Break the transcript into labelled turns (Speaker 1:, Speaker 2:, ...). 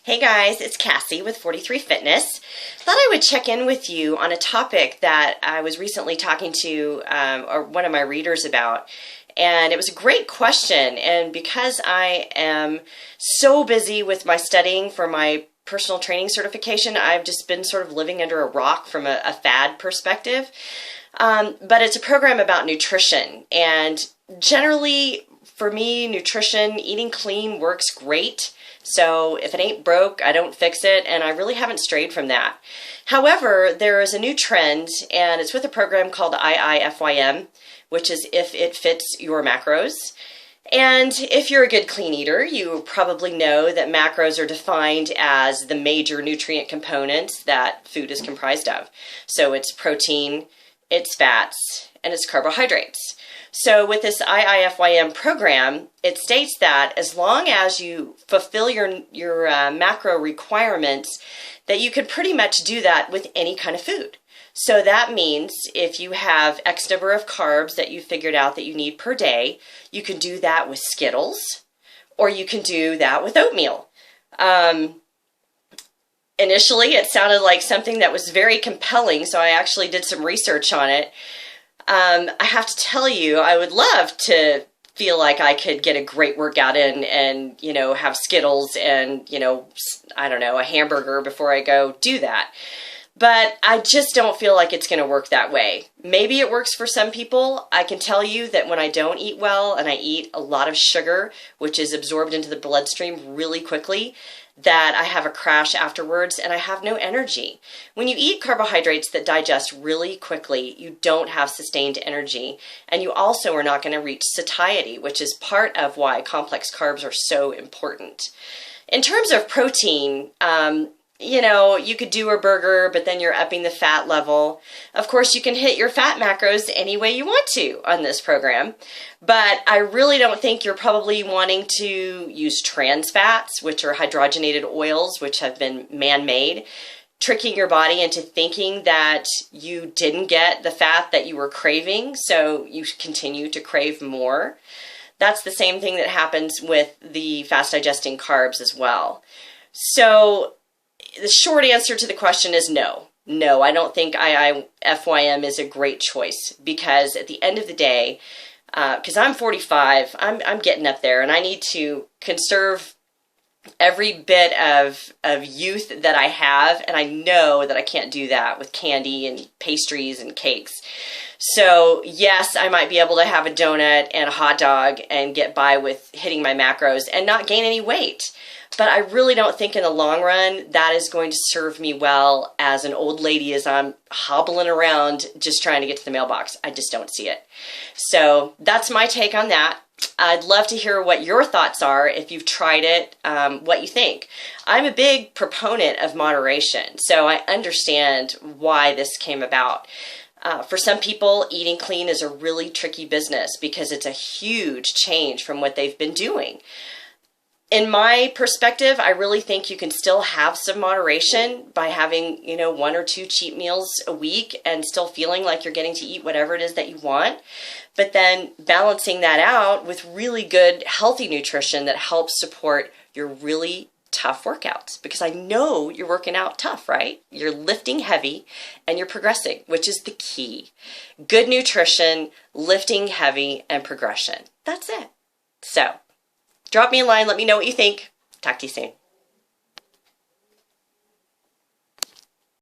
Speaker 1: Hey guys, it's Cassie with 43 Fitness. Thought I would check in with you on a topic that I was recently talking to or one of my readers about. And it was a great question. And because I am so busy with my studying for my personal training certification, I've just been sort of living under a rock from a fad perspective. But it's a program about nutrition. And generally, for me, nutrition, eating clean works great. So if it ain't broke, I don't fix it, and I really haven't strayed from that. However, there is a new trend, and it's with a program called Iifym, which is If It Fits Your Macros. And if you're a good clean eater, you probably know that macros are defined as the major nutrient components that food is comprised of. So it's protein, it's fats, and it's carbohydrates. So with this Iifym program, it states that as long as you fulfill your macro requirements, that you can pretty much do that with any kind of food. So that means if you have X number of carbs that you figured out that you need per day, you can do that with Skittles, or you can do that with oatmeal. Initially, it sounded like something that was very compelling, so I actually did some research on it. I have to tell you, I would love to feel like I could get a great workout in and, have Skittles and, I don't know, a hamburger before I go do that. But I just don't feel like it's going to work that way. Maybe it works for some people. I can tell you that when I don't eat well and I eat a lot of sugar, which is absorbed into the bloodstream really quickly, that I have a crash afterwards and I have no energy. When you eat carbohydrates that digest really quickly, you don't have sustained energy, and you also are not going to reach satiety, which is part of why complex carbs are so important. In terms of protein, you could do a burger, but then you're upping the fat level. Of course, you can hit your fat macros any way you want to on this program, but I really don't think you're probably wanting to use trans fats, which are hydrogenated oils, which have been man-made, tricking your body into thinking that you didn't get the fat that you were craving, so you continue to crave more. That's the same thing that happens with the fast-digesting carbs as well. So the short answer to the question is no. No, I don't think Iifym is a great choice, because at the end of the day, because I'm 45, I'm getting up there, and I need to conserve every bit of youth that I have, and I know that I can't do that with candy and pastries and cakes. So yes, I might be able to have a donut and a hot dog and get by with hitting my macros and not gain any weight. But I really don't think in the long run that is going to serve me well as an old lady as I'm hobbling around just trying to get to the mailbox. I just don't see it. So that's my take on that. I'd love to hear what your thoughts are if you've tried it, what you think. I'm a big proponent of moderation, so I understand why this came about. For some people, eating clean is a really tricky business because it's a huge change from what they've been doing. In my perspective, I really think you can still have some moderation by having, 1 or 2 cheat meals a week and still feeling like you're getting to eat whatever it is that you want. But then balancing that out with really good, healthy nutrition that helps support your really tough workouts. Because I know you're working out tough, right? You're lifting heavy and you're progressing, which is the key. Good nutrition, lifting heavy, and progression. That's it. So drop me a line. Let me know what you think. Talk to you soon.